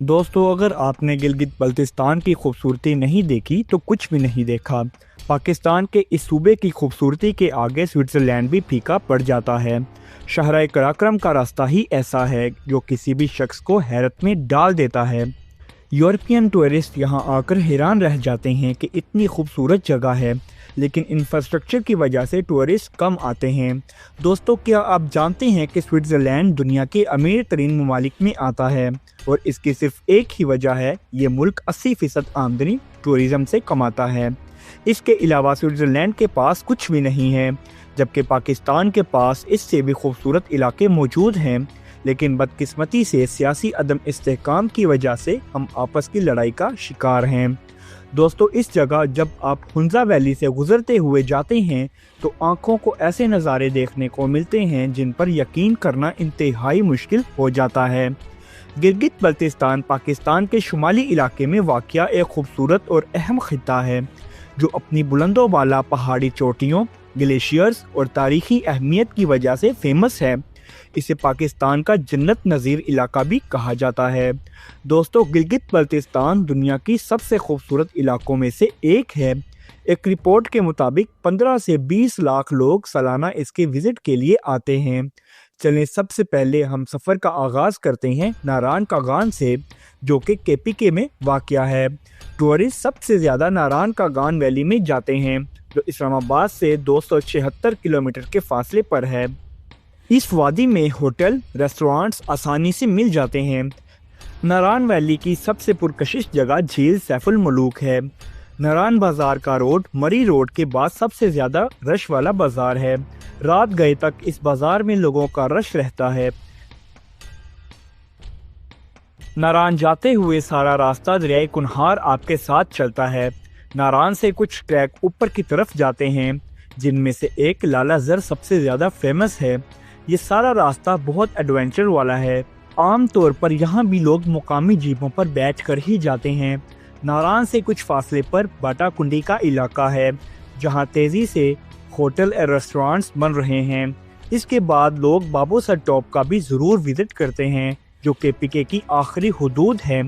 دوستو اگر آپ نے گلگت بلتستان کی خوبصورتی نہیں دیکھی تو کچھ بھی نہیں دیکھا۔ پاکستان کے اس صوبے کی خوبصورتی کے آگے سوئٹزرلینڈ بھی پھیکا پڑ جاتا ہے۔ شاہراہ قراقرم کا راستہ ہی ایسا ہے جو کسی بھی شخص کو حیرت میں ڈال دیتا ہے۔ یورپین ٹورسٹ یہاں آ کر حیران رہ جاتے ہیں کہ اتنی خوبصورت جگہ ہے، لیکن انفراسٹرکچر کی وجہ سے ٹورسٹ کم آتے ہیں۔ دوستو کیا آپ جانتے ہیں کہ سوئٹزرلینڈ دنیا کے امیر ترین ممالک میں آتا ہے، اور اس کی صرف ایک ہی وجہ ہے، یہ ملک 80% آمدنی ٹورزم سے کماتا ہے۔ اس کے علاوہ سوئٹزرلینڈ کے پاس کچھ بھی نہیں ہے، جبکہ پاکستان کے پاس اس سے بھی خوبصورت علاقے موجود ہیں، لیکن بدقسمتی سے سیاسی عدم استحکام کی وجہ سے ہم آپس کی لڑائی کا شکار ہیں۔ دوستو اس جگہ جب آپ ہنزا ویلی سے گزرتے ہوئے جاتے ہیں تو آنکھوں کو ایسے نظارے دیکھنے کو ملتے ہیں جن پر یقین کرنا انتہائی مشکل ہو جاتا ہے۔ گلگت بلتستان پاکستان کے شمالی علاقے میں واقع ایک خوبصورت اور اہم خطہ ہے جو اپنی بلند و بالا پہاڑی چوٹیوں، گلیشیئرز اور تاریخی اہمیت کی وجہ سے فیمس ہے۔ اسے پاکستان کا جنت نظیر علاقہ بھی کہا جاتا ہے۔ دوستو گلگت بلتستان دنیا کی سب سے خوبصورت علاقوں میں سے ایک ہے۔ ایک رپورٹ کے مطابق 15 سے 20 لاکھ لوگ سالانہ اس کے وزٹ کے لیے آتے ہیں۔ چلیں سب سے پہلے ہم سفر کا آغاز کرتے ہیں ناران کاغان سے، جو کہ KPK میں واقع ہے۔ ٹورسٹ سب سے زیادہ ناران کاغان ویلی میں جاتے ہیں، جو اسلام آباد سے 276 کلومیٹر کے فاصلے پر ہے۔ اس وادی میں ہوٹل، ریسٹورانٹس آسانی سے مل جاتے ہیں۔ ناران ویلی کی سب سے پرکشش جگہ جھیل سیف الملوک ہے۔ ناران بازار کا روڈ مری روڈ کے بعد سب سے زیادہ رش والا بازار ہے۔ رات گئے تک اس بازار میں لوگوں کا رش رہتا ہے۔ ناران جاتے ہوئے سارا راستہ دریائے کنہار آپ کے ساتھ چلتا ہے۔ ناران سے کچھ ٹریک اوپر کی طرف جاتے ہیں، جن میں سے ایک لالا زر سب سے زیادہ فیمس ہے۔ یہ سارا راستہ بہت ایڈونچر والا ہے۔ عام طور پر یہاں بھی لوگ مقامی جیپوں پر بیٹھ کر ہی جاتے ہیں۔ ناران سے کچھ فاصلے پر باٹا کنڈی کا علاقہ ہے، جہاں تیزی سے ہوٹل اور ریسٹورانٹس بن رہے ہیں۔ اس کے بعد لوگ بابو سر ٹاپ کا بھی ضرور وزٹ کرتے ہیں، جو KPK کی آخری حدود ہے،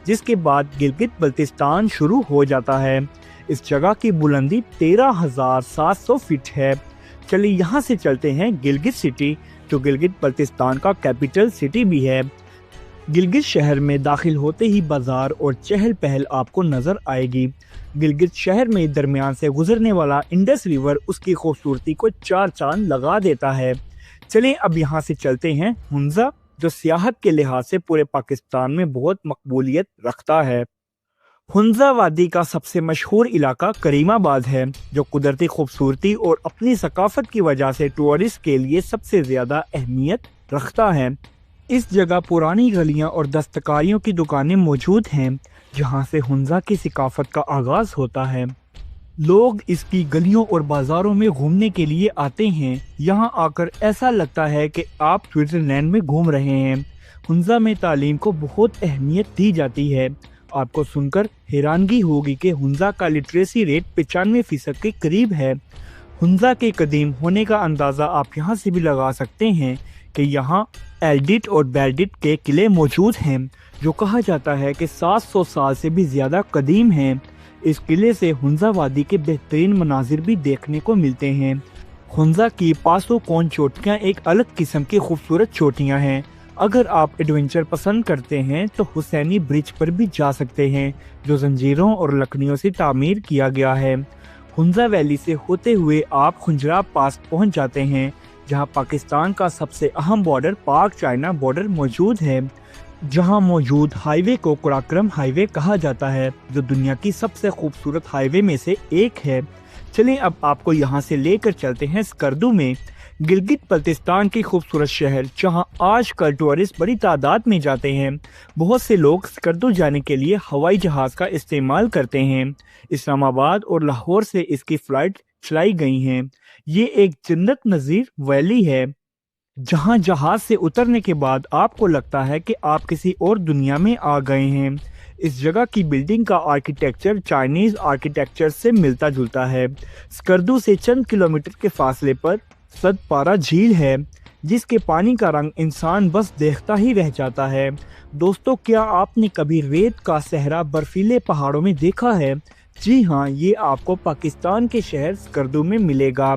جس کے بعد گلگت بلتستان شروع ہو جاتا ہے۔ اس جگہ کی بلندی 13,700 فٹ ہے۔ چلیے یہاں سے چلتے ہیں گلگت سٹی، جو گلگت بلتستان کا کیپٹل سٹی بھی ہے۔ گلگت شہر میں داخل ہوتے ہی بازار اور چہل پہل آپ کو نظر آئے گی۔ گلگت شہر میں درمیان سے گزرنے والا انڈس ریور اس کی خوبصورتی کو چار چاند لگا دیتا ہے۔ چلیں اب یہاں سے چلتے ہیں ہنزا، جو سیاحت کے لحاظ سے پورے پاکستان میں بہت مقبولیت رکھتا ہے۔ ہنزا وادی کا سب سے مشہور علاقہ کریم آباد ہے، جو قدرتی خوبصورتی اور اپنی ثقافت کی وجہ سے ٹورسٹ کے لیے سب سے زیادہ اہمیت رکھتا ہے۔ اس جگہ پرانی گلیاں اور دستکاریوں کی دکانیں موجود ہیں، جہاں سے ہنزا کی ثقافت کا آغاز ہوتا ہے۔ لوگ اس کی گلیوں اور بازاروں میں گھومنے کے لیے آتے ہیں۔ یہاں آ کر ایسا لگتا ہے کہ آپ سوئٹزرلینڈ میں گھوم رہے ہیں۔ ہنزا میں تعلیم کو بہت اہمیت دی جاتی ہے۔ آپ کو سن کر حیرانگی ہوگی کہ ہنزا کا لٹریسی ریٹ 95% کے قریب ہے۔ ہنزا کے قدیم ہونے کا اندازہ آپ یہاں سے بھی لگا سکتے ہیں کہ یہاں ایلڈٹ اور بیلڈٹ کے قلعے موجود ہیں، جو کہا جاتا ہے کہ 700 سال سے بھی زیادہ قدیم ہیں۔ اس قلعے سے ہنزا وادی کے بہترین مناظر بھی دیکھنے کو ملتے ہیں۔ ہنزا کی پاسو کون چوٹیاں ایک الگ قسم کی خوبصورت چوٹیاں ہیں۔ اگر آپ ایڈونچر پسند کرتے ہیں تو حسینی برج پر بھی جا سکتے ہیں، جو زنجیروں اور لکڑیوں سے تعمیر کیا گیا ہے۔ ہنزا ویلی سے ہوتے ہوئے آپ خنجراب پاس پہنچ جاتے ہیں، جہاں پاکستان کا سب سے اہم بارڈر پاک چائنا بارڈر موجود ہے۔ جہاں موجود ہائی وے کو قراقرم ہائی وے کہا جاتا ہے، جو دنیا کی سب سے خوبصورت ہائی وے میں سے ایک ہے۔ چلیں اب آپ کو یہاں سے لے کر چلتے ہیں اسکردو میں، گلگت بلتستان کی خوبصورت شہر، جہاں آج کل ٹورسٹ بڑی تعداد میں جاتے ہیں۔ بہت سے لوگ اسکردو جانے کے لیے ہوائی جہاز کا استعمال کرتے ہیں۔ اسلام آباد اور لاہور سے اس کی فلائٹ چلائی گئی ہیں۔ یہ ایک جنت نظیر ویلی ہے، جہاں جہاز سے اترنے کے بعد آپ کو لگتا ہے کہ آپ کسی اور دنیا میں آ گئے ہیں۔ اس جگہ کی بلڈنگ کا آرکیٹیکچر چائنیز آرکیٹیکچر سے ملتا جلتا ہے۔ اسکردو سے چند کلومیٹر کے فاصلے پر سد پارا جھیل ہے۔ جس کے پانی کا رنگ انسان بس دیکھتا ہی رہ جاتا ہے۔ دوستو، کیا آپ نے کبھی ریت کا صحرا برفیلے پہاڑوں میں دیکھا ہے؟ جی ہاں، یہ آپ کو پاکستان کے شہر سکردو میں ملے گا۔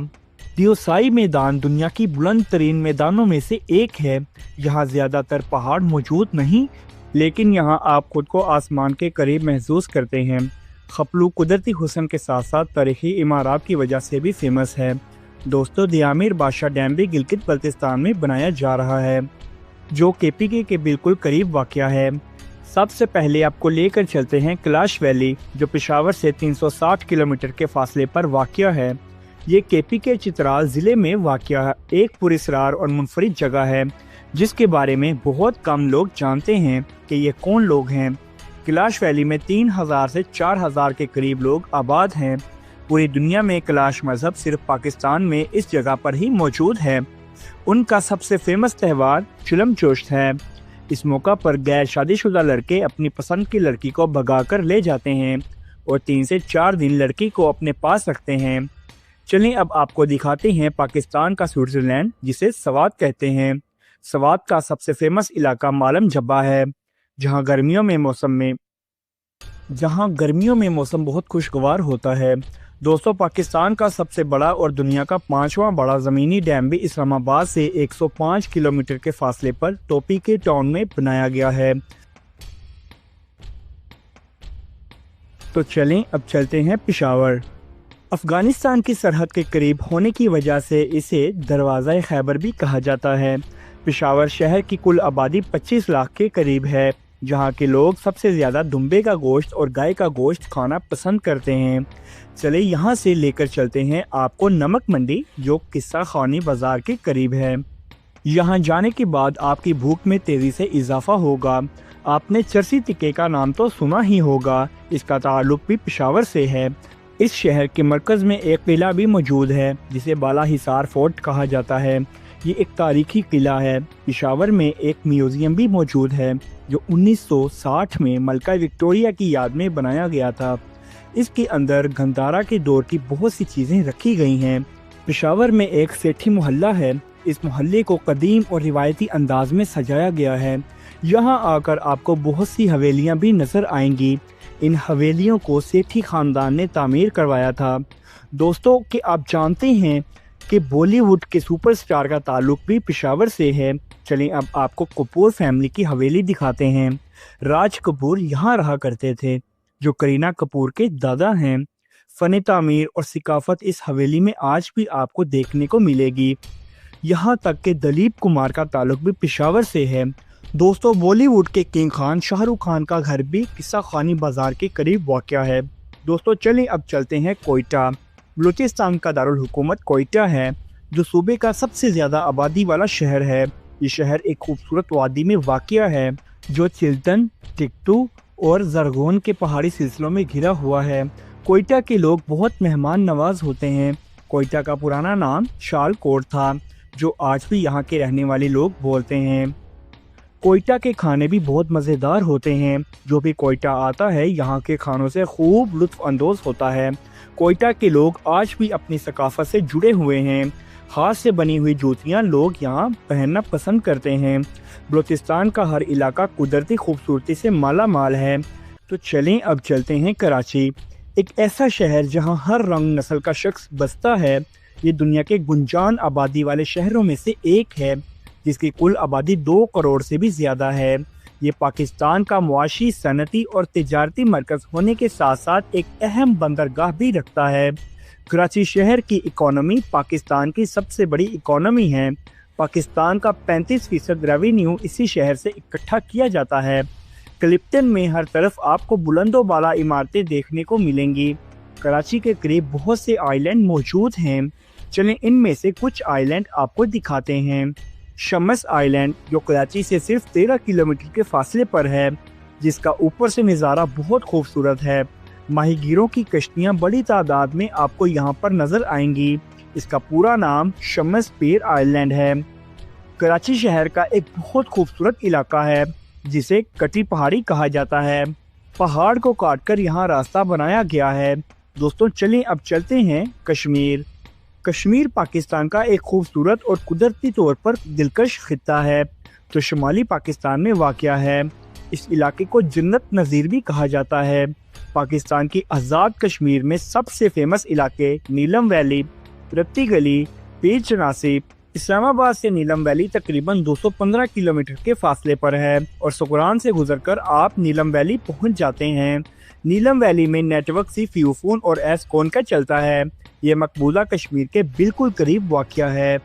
دیوسائی میدان دنیا کی بلند ترین میدانوں میں سے ایک ہے۔ یہاں زیادہ تر پہاڑ موجود نہیں، لیکن یہاں آپ خود کو آسمان کے قریب محسوس کرتے ہیں۔ خپلو قدرتی حسن کے ساتھ ساتھ تاریخی عمارات کی وجہ سے بھی فیمس ہے۔ دوستو، دیامیر بادشاہ ڈیم بھی گلگت بلتستان میں بنایا جا رہا ہے، جو KPK کے بالکل قریب واقع ہے۔ سب سے پہلے آپ کو لے کر چلتے ہیں کیلاش ویلی، جو پشاور سے 360 کلومیٹر کے فاصلے پر واقع ہے۔ یہ KPK چترال ضلع میں واقع ایک پراسرار اور منفرد جگہ ہے، جس کے بارے میں بہت کم لوگ جانتے ہیں کہ یہ کون لوگ ہیں۔ کیلاش ویلی میں 3000 سے 4000 کے قریب لوگ آباد ہیں۔ پوری دنیا میں کیلاش مذہب صرف پاکستان میں اس جگہ پر ہی موجود ہے۔ ان کا سب سے فیمس تہوار چلم چوشت ہے۔ اس موقع پر غیر شادی شدہ لڑکے اپنی پسند کی لڑکی کو بھگا کر لے جاتے ہیں اور 3 سے 4 دن لڑکی کو اپنے پاس رکھتے ہیں۔ چلیں اب آپ کو دکھاتے ہیں پاکستان کا سوئٹزرلینڈ، جسے سوات کہتے ہیں۔ سوات کا سب سے فیمس علاقہ مالم جبہ ہے، جہاں گرمیوں میں موسم بہت خوشگوار ہوتا ہے۔ دوستو، پاکستان کا سب سے بڑا اور دنیا کا 5واں بڑا زمینی ڈیم بھی اسلام آباد سے 105 کلومیٹر کے فاصلے پر ٹوپی کے ٹاؤن میں بنایا گیا ہے۔ تو چلیں اب چلتے ہیں پشاور۔ افغانستان کی سرحد کے قریب ہونے کی وجہ سے اسے دروازہ خیبر بھی کہا جاتا ہے۔ پشاور شہر کی کل آبادی 25 لاکھ کے قریب ہے، جہاں کے لوگ سب سے زیادہ دمبے کا گوشت اور گائے کا گوشت کھانا پسند کرتے ہیں۔ چلے یہاں سے لے کر چلتے ہیں آپ کو نمک منڈی، جو قصہ خانی بازار کے قریب ہے۔ یہاں جانے کے بعد آپ کی بھوک میں تیزی سے اضافہ ہوگا۔ آپ نے چرسی تکے کا نام تو سنا ہی ہوگا، اس کا تعلق بھی پشاور سے ہے۔ اس شہر کے مرکز میں ایک قلعہ بھی موجود ہے، جسے بالا حصار فورٹ کہا جاتا ہے۔ یہ ایک تاریخی قلعہ ہے۔ پشاور میں ایک میوزیم بھی موجود ہے، جو 1960 میں ملکہ وکٹوریہ کی یاد میں بنایا گیا تھا۔ اس کے اندر گندھارا کے دور کی بہت سی چیزیں رکھی گئی ہیں۔ پشاور میں ایک سیٹھی محلہ ہے۔ اس محلے کو قدیم اور روایتی انداز میں سجایا گیا ہے۔ یہاں آ کر آپ کو بہت سی حویلیاں بھی نظر آئیں گی۔ ان حویلیوں کو سیٹھی خاندان نے تعمیر کروایا تھا۔ دوستو، کہ آپ جانتے ہیں کہ بالی ووڈ کے سپر سٹار کا تعلق بھی پشاور سے ہے۔ چلیں اب آپ کو کپور فیملی کی حویلی دکھاتے ہیں۔ راج کپور یہاں رہا کرتے تھے، جو کرینہ کپور کے دادا ہیں۔ فن تعمیر اور ثقافت اس حویلی میں آج بھی آپ کو دیکھنے کو ملے گی۔ یہاں تک کہ دلیپ کمار کا تعلق بھی پشاور سے ہے۔ دوستو، بالی ووڈ کے کنگ خان شاہ رخ خان کا گھر بھی قصہ خانی بازار کے قریب واقع ہے۔ دوستو، چلیں اب چلتے ہیں کوئٹہ۔ بلوچستان کا دارالحکومت کوئٹہ ہے، جو صوبے کا سب سے زیادہ آبادی والا شہر ہے۔ یہ شہر ایک خوبصورت وادی میں واقع ہے، جو چلتن، ٹکٹو اور زرغون کے پہاڑی سلسلوں میں گھرا ہوا ہے۔ کوئٹہ کے لوگ بہت مہمان نواز ہوتے ہیں۔ کوئٹہ کا پرانا نام شال کوٹ تھا، جو آج بھی یہاں کے رہنے والے لوگ بولتے ہیں۔ کوئٹہ کے کھانے بھی بہت مزیدار ہوتے ہیں۔ جو بھی کوئٹہ آتا ہے، یہاں کے کھانوں سے خوب لطف اندوز ہوتا ہے۔ کوئٹہ کے لوگ آج بھی اپنی ثقافت سے جڑے ہوئے ہیں۔ ہاتھ سے بنی ہوئی جوتیاں لوگ یہاں پہننا پسند کرتے ہیں۔ بلوچستان کا ہر علاقہ قدرتی خوبصورتی سے مالا مال ہے۔ تو چلیں اب چلتے ہیں کراچی، ایک ایسا شہر جہاں ہر رنگ نسل کا شخص بستا ہے۔ یہ دنیا کے گنجان آبادی والے شہروں میں سے ایک ہے، جس کی کل آبادی 2 کروڑ سے بھی زیادہ ہے۔ یہ پاکستان کا معاشی، صنعتی اور تجارتی مرکز ہونے کے ساتھ ساتھ ایک اہم بندرگاہ بھی رکھتا ہے۔ کراچی شہر کی اکانومی پاکستان کی سب سے بڑی اکانومی ہے۔ پاکستان کا 35% ریونیو اسی شہر سے اکٹھا کیا جاتا ہے۔ کلپٹن میں ہر طرف آپ کو بلند و بالا عمارتیں دیکھنے کو ملیں گی۔ کراچی کے قریب بہت سے آئی لینڈ موجود ہیں۔ چلیں ان میں سے کچھ آئی لینڈ آپ کو دکھاتے ہیں۔ شمس آئی لینڈ، جو کراچی سے صرف 13 کلومیٹر کے فاصلے پر ہے، جس کا اوپر سے نظارہ بہت خوبصورت ہے۔ ماہی گیروں کی کشتیاں بڑی تعداد میں آپ کو یہاں پر نظر آئیں گی۔ اس کا پورا نام شمس پیر آئی لینڈ ہے۔ کراچی شہر کا ایک بہت خوبصورت علاقہ ہے، جسے کٹی پہاڑی کہا جاتا ہے۔ پہاڑ کو کاٹ کر یہاں راستہ بنایا گیا ہے۔ دوستوں، چلیں اب چلتے ہیں کشمیر۔ کشمیر پاکستان کا ایک خوبصورت اور قدرتی طور پر دلکش خطہ ہے جو شمالی پاکستان میں واقع ہے۔ اس علاقے کو جنت نظیر بھی کہا جاتا ہے۔ پاکستان کی آزاد کشمیر میں سب سے فیمس علاقے نیلم ویلی، رتی گلی، پیر چناسی۔ اسلام آباد سے نیلم ویلی تقریباً 215 کلومیٹر کے فاصلے پر ہے اور سکران سے گزر کر آپ نیلم ویلی پہنچ جاتے ہیں۔ نیلم ویلی میں نیٹ ورک سی فیوفون اور ایس کون کا چلتا ہے۔ یہ مقبوضہ کشمیر کے بالکل قریب واقع ہے۔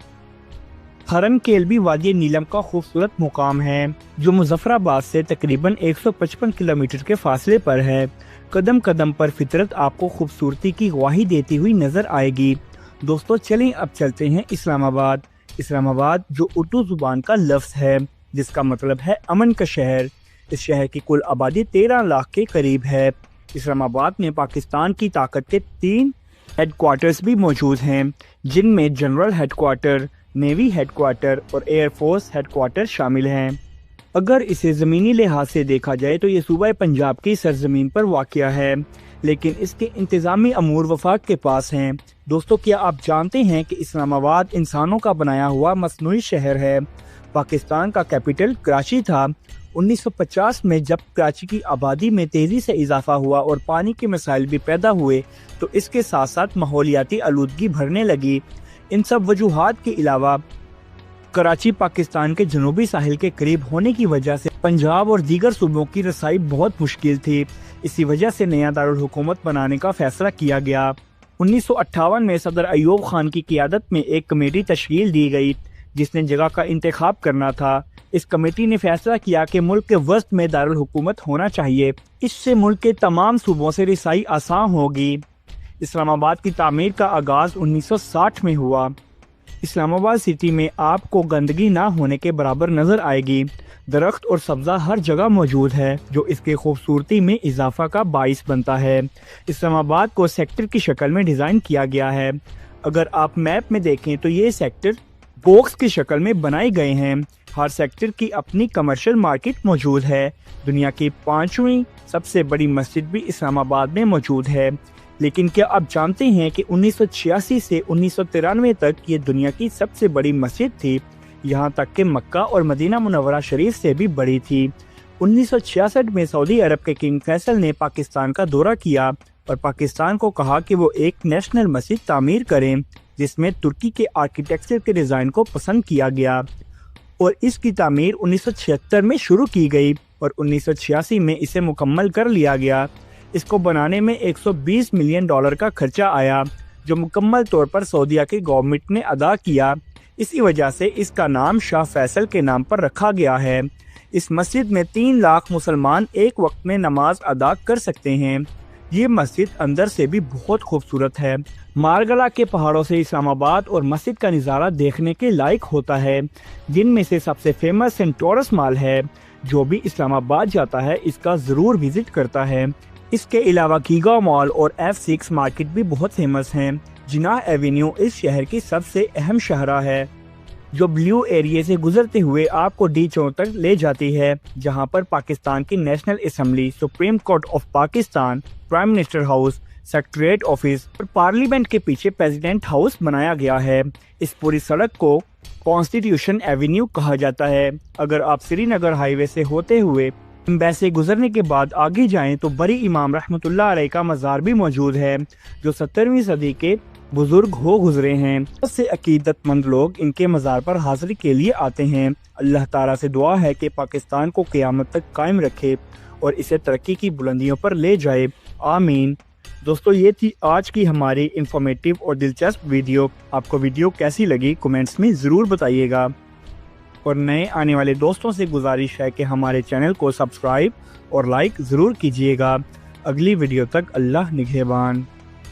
ہرن کیل بھی وادی نیلم کا خوبصورت مقام ہے جو مظفر آباد سے تقریباً 155 کلومیٹر کے فاصلے پر ہے۔ قدم قدم پر فطرت آپ کو خوبصورتی کی گواہی دیتی ہوئی نظر آئے گی۔ دوستو چلیں اب چلتے ہیں اسلام آباد۔ اسلام آباد جو اردو زبان کا لفظ ہے جس کا مطلب ہے امن کا شہر۔ اس شہر کی کل آبادی 13 لاکھ کے قریب ہے۔ اسلام آباد میں پاکستان کی طاقت کے 3 ہیڈ کوارٹرز بھی موجود ہیں جن میں general headquarter, navy headquarter اور ایئر فورس ہیڈ کوارٹر شامل ہیں۔ اگر اسے زمینی لحاظ سے دیکھا جائے تو یہ صوبہ پنجاب کی سرزمین پر واقع ہے لیکن اس کے انتظامی امور وفاق کے پاس ہیں۔ دوستو کیا آپ جانتے ہیں کہ اسلام آباد انسانوں کا بنایا ہوا مصنوعی شہر ہے؟ پاکستان کا کیپٹل کراچی تھا۔ 1950 میں جب کراچی کی آبادی میں تیزی سے اضافہ ہوا اور پانی کے مسائل بھی پیدا ہوئے تو اس کے ساتھ ساتھ ماحولیاتی آلودگی بڑھنے لگی۔ ان سب وجوہات کے علاوہ کراچی پاکستان کے جنوبی ساحل کے قریب ہونے کی وجہ سے پنجاب اور دیگر صوبوں کی رسائی بہت مشکل تھی۔ اسی وجہ سے نیا دارالحکومت بنانے کا فیصلہ کیا گیا۔ 1958 میں صدر ایوب خان کی قیادت میں ایک کمیٹی تشکیل دی گئی جس نے جگہ کا انتخاب کرنا تھا۔ اس کمیٹی نے فیصلہ کیا کہ ملک کے وسط میں دارالحکومت ہونا چاہیے، اس سے ملک کے تمام صوبوں سے رسائی آسان ہوگی۔ اسلام آباد کی تعمیر کا آغاز 1960 میں ہوا۔ اسلام آباد سٹی میں آپ کو گندگی نہ ہونے کے برابر نظر آئے گی۔ درخت اور سبزہ ہر جگہ موجود ہے جو اس کے خوبصورتی میں اضافہ کا باعث بنتا ہے۔ اسلام آباد کو سیکٹر کی شکل میں ڈیزائن کیا گیا ہے۔ اگر آپ میپ میں دیکھیں تو یہ سیکٹر باکس کی شکل میں بنائے گئے ہیں۔ ہر سیکٹر کی اپنی کمرشل مارکیٹ موجود ہے۔ دنیا کی 5ویں سب سے بڑی مسجد بھی اسلام آباد میں موجود ہے۔ لیکن کیا آپ جانتے ہیں کہ 1986 سے 1993 تک یہ دنیا کی سب سے بڑی مسجد تھی، یہاں تک کہ مکہ اور مدینہ منورہ شریف سے بھی بڑی تھی۔ 1966 میں سعودی عرب کے کنگ فیصل نے پاکستان کا دورہ کیا اور پاکستان کو کہا کہ وہ ایک نیشنل مسجد تعمیر کریں جس میں ترکی کے آرکیٹیکچر کے ڈیزائن کو پسند کیا گیا اور اس کی تعمیر 1976 میں شروع کی گئی اور 1986 میں اسے مکمل کر لیا گیا۔ اس کو بنانے میں $120 ملین کا خرچہ آیا جو مکمل طور پر سعودیہ کی گورنمنٹ نے ادا کیا۔ اسی وجہ سے اس کا نام شاہ فیصل کے نام پر رکھا گیا ہے۔ اس مسجد میں 3 لاکھ مسلمان ایک وقت میں نماز ادا کر سکتے ہیں۔ یہ مسجد اندر سے بھی بہت خوبصورت ہے۔ مارگلا کے پہاڑوں سے اسلام آباد اور مسجد کا نظارہ دیکھنے کے لائق ہوتا ہے، جن میں سے سب سے فیمس سینٹورس مال ہے۔ جو بھی اسلام آباد جاتا ہے اس کا ضرور وزٹ کرتا ہے۔ اس کے علاوہ کیگا مال اور F6 مارکیٹ بھی بہت فیمس ہیں۔ جناح ایوینیو اس شہر کی سب سے اہم شاہراہ ہے جو بلیو ایریے سے گزرتے ہوئے آپ کو ڈی چوک تک لے جاتی ہے، جہاں پر پاکستان کی national assembly, supreme court of Pakistan, prime minister house, secretariat office اور پارلیمنٹ کے پیچھے پریزیڈنٹ ہاؤس بنایا گیا ہے۔ اس پوری سڑک کو کانسٹیٹیوشن ایوینیو کہا جاتا ہے۔ اگر آپ سری نگر ہائی وے سے ہوتے ہوئے ایمبیسی گزرنے کے بعد آگے جائیں تو بڑی امام رحمۃ اللہ علیہ کا مزار بھی موجود ہے جو 17ویں صدی کے بزرگ ہو گزرے ہیں۔ بہت سے عقیدت مند لوگ ان کے مزار پر حاضری کے لیے آتے ہیں۔ اللہ تعالیٰ سے دعا ہے کہ پاکستان کو قیامت تک قائم رکھے اور اسے ترقی کی بلندیوں پر لے جائے، آمین۔ دوستو یہ تھی آج کی ہماری انفارمیٹیو اور دلچسپ ویڈیو۔ آپ کو ویڈیو کیسی لگی کمنٹس میں ضرور بتائیے گا اور نئے آنے والے دوستوں سے گزارش ہے کہ ہمارے چینل کو سبسکرائب اور لائک ضرور کیجیے گا۔ اگلی ویڈیو تک اللہ نگہبان۔